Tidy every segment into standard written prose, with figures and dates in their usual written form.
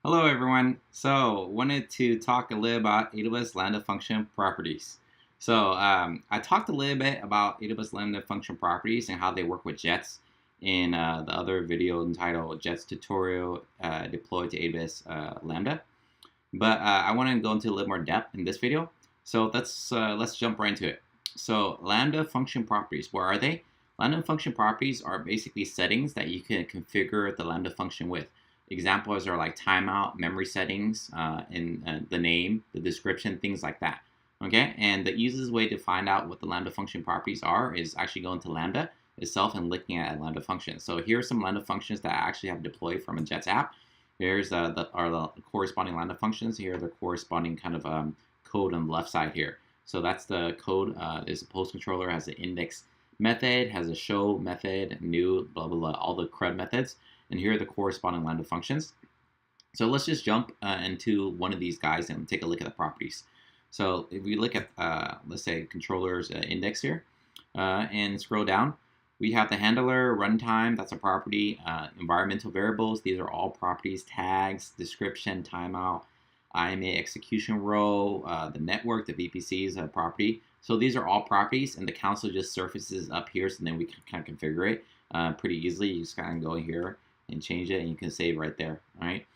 Hello everyone. So wanted to talk a little about AWS Lambda function properties. I talked a little bit about AWS Lambda function properties and how they work with Jets in the other video entitled Jets tutorial deployed to AWS Lambda. But I want to go into a little more depth in this video. So let's jump right into it. So Lambda function properties, what are they? Lambda function properties are basically settings that you can configure the Lambda function with. Examples are like timeout, memory settings, the name, the description, things like that. Okay, and the easiest way to find out what the Lambda function properties are is actually going to Lambda itself and looking at a Lambda function. So here are some Lambda functions that I actually have deployed from a Jets app. Here's the corresponding Lambda functions. Here are the corresponding kind of code on the left side here. So that's the code. Is a post controller, has an index method, has a show method, new, blah, blah, blah, all the CRUD methods. And here are the corresponding Lambda functions. So let's just jump into one of these guys and take a look at the properties. So if we look at, let's say, controller's index here and scroll down, we have the handler, runtime, that's a property, environmental variables, these are all properties, tags, description, timeout, IMA execution row, the network, the VPC is a property. So these are all properties, and the console just surfaces up here, so then we can kind of configure it pretty easily. You just kind of go here and change it, and you can save right there. All right.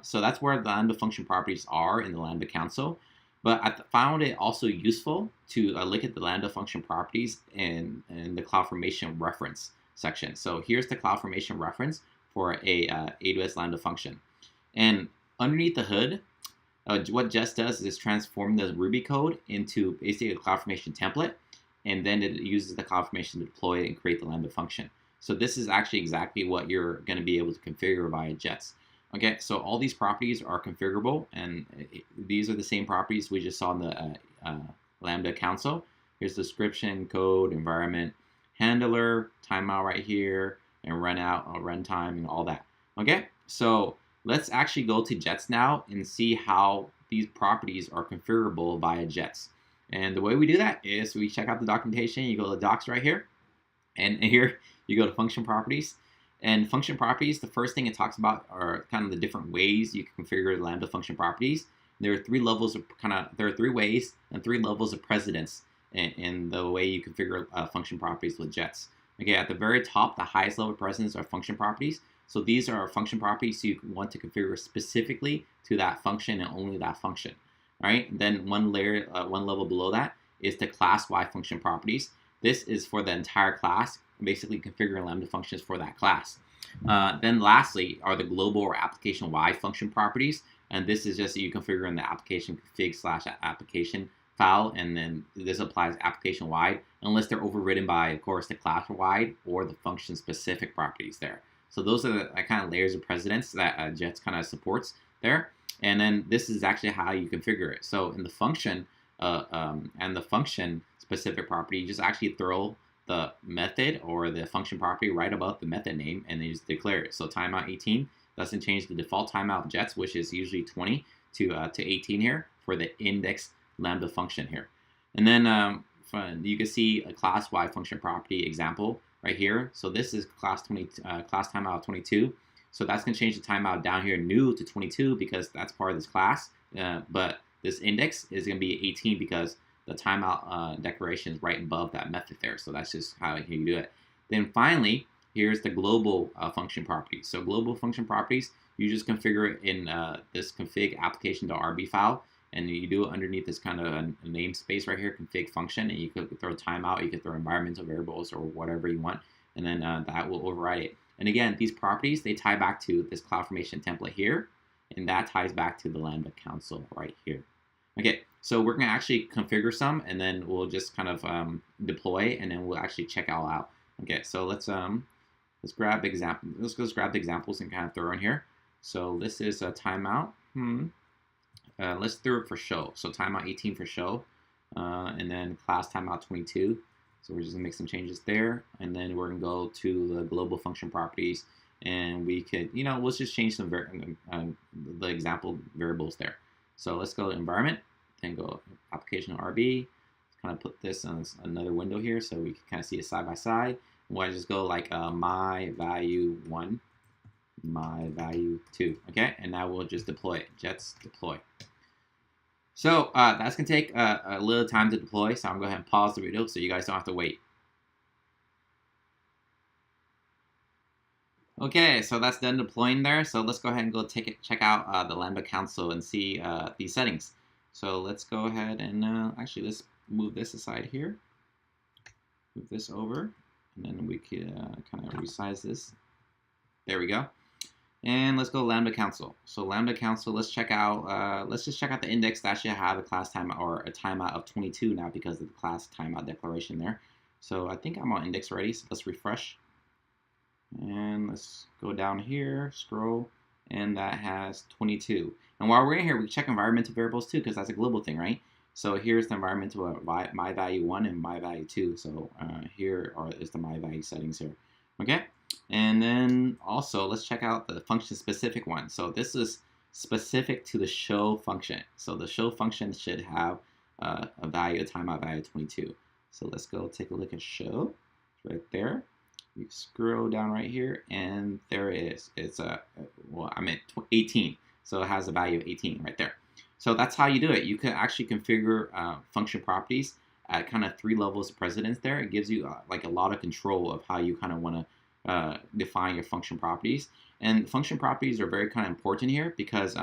So that's where the Lambda function properties are in the Lambda console. But I found it also useful to look at the Lambda function properties in the CloudFormation reference section. So here's the CloudFormation reference for a AWS Lambda function. And underneath the hood, what Jest does is transform the Ruby code into basically a CloudFormation template, and then it uses the CloudFormation to deploy it and create the Lambda function. So this is actually exactly what you're going to be able to configure via Jets. Okay, so all these properties are configurable, and these are the same properties we just saw in the Lambda console. Here's description, code, environment, handler, timeout right here, and runtime, and all that. Okay, so let's actually go to Jets now and see how these properties are configurable via Jets. And the way we do that is we check out the documentation. You go to the docs right here, and here you go to function properties. And function properties, the first thing it talks about are kind of the different ways you can configure Lambda function properties. There are three ways and three levels of precedence in the way you configure function properties with Jets. Okay, at the very top, the highest level of precedence are function properties. So these are function properties you want to configure specifically to that function and only that function. All right, then one level below that is the class-wide function properties. This is for the entire class, basically configuring Lambda functions for that class. Then lastly are the global or application-wide function properties. And this is just you configure in the application config/application file, and then this applies application-wide unless they're overridden by, of course, the class-wide or the function-specific properties there. So those are the kind of layers of precedence that Jets kind of supports there. And then this is actually how you configure it. So in the function and the function specific property, you just actually throw the method or the function property right above the method name, and then you just declare it. So timeout 18 doesn't change the default timeout of Jets, which is usually 20 to 18 here for the index Lambda function here. And then you can see a class-wide function property example right here. So this is class timeout 22. So that's going to change the timeout down here new to 22 because that's part of this class. But this index is going to be 18 because the timeout declaration is right above that method there. So that's just how you do it. Then finally, here's the global function properties. So global function properties, you just configure it in this config application.rb file, and you do it underneath this kind of a namespace right here, config function, and you could throw timeout, you could throw environmental variables or whatever you want, and then that will override it. And again, these properties, they tie back to this CloudFormation template here, and that ties back to the Lambda console right here. Okay, so we're going to actually configure some, and then we'll just kind of deploy, and then we'll actually check all out. Okay, so let's grab example. Let's go grab the examples and kind of throw in here. So this is a timeout. Let's throw it for show. So timeout 18 for show, and then class timeout 22. So we're just gonna make some changes there, and then we're gonna go to the global function properties, and we could, let's just change some the example variables there. So let's go to environment, then go application RB. Let's kind of put this on another window here so we can kind of see it side by side. We'll just go like my value 1, my value 2. Okay, and now we'll just deploy it. Jets deploy. So that's gonna take a little time to deploy. So I'm gonna go ahead and pause the video so you guys don't have to wait. Okay, so that's done deploying there. So let's go ahead and go check out the Lambda console and see these settings. So let's go ahead and actually let's move this aside here. Move this over, and then we could kind of resize this. There we go. And let's go Lambda console. So Lambda console, let's check out. Let's just check out the index that should have a class timeout or a timeout of 22 now because of the class timeout declaration there. So I think I'm on index already. So let's refresh. And let's go down here, scroll, and that has 22. And while we're in here, we check environmental variables too, because that's a global thing, right? So here's the environmental my value 1 and my value 2. So here is the my value settings here. Okay, and then also let's check out the function specific one. So this is specific to the show function. So the show function should have a value, a timeout value 22. So let's go take a look at show right there. We scroll down right here, and there it is. It's well, I meant 18, so it has a value of 18 right there. So that's how you do it. You can actually configure function properties at kind of 3 levels of precedence there. It gives you like a lot of control of how you kind of want to define your function properties. And function properties are very kind of important here because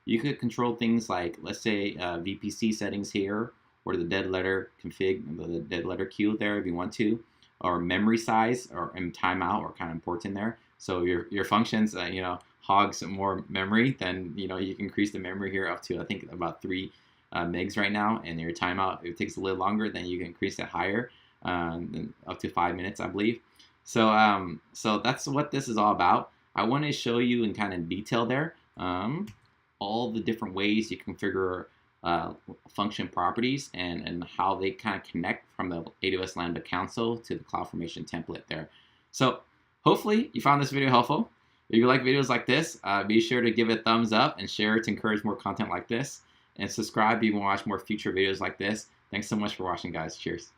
you could control things like, let's say, VPC settings here, or the dead letter config, the dead letter queue there if you want to. Or memory size or timeout are kind of important there. So your functions, you know, hog some more memory, then you know you can increase the memory here up to I think about 3 megs right now, and your timeout if it takes a little longer, then you can increase it higher, up to 5 minutes, I believe. So so that's what this is all about. I want to show you in kind of detail there all the different ways you configure function properties and how they kind of connect from the AWS Lambda console to the CloudFormation template there. So hopefully you found this video helpful. If you like videos like this, be sure to give it a thumbs up and share it to encourage more content like this. And subscribe if you want to watch more future videos like this. Thanks so much for watching, guys. Cheers.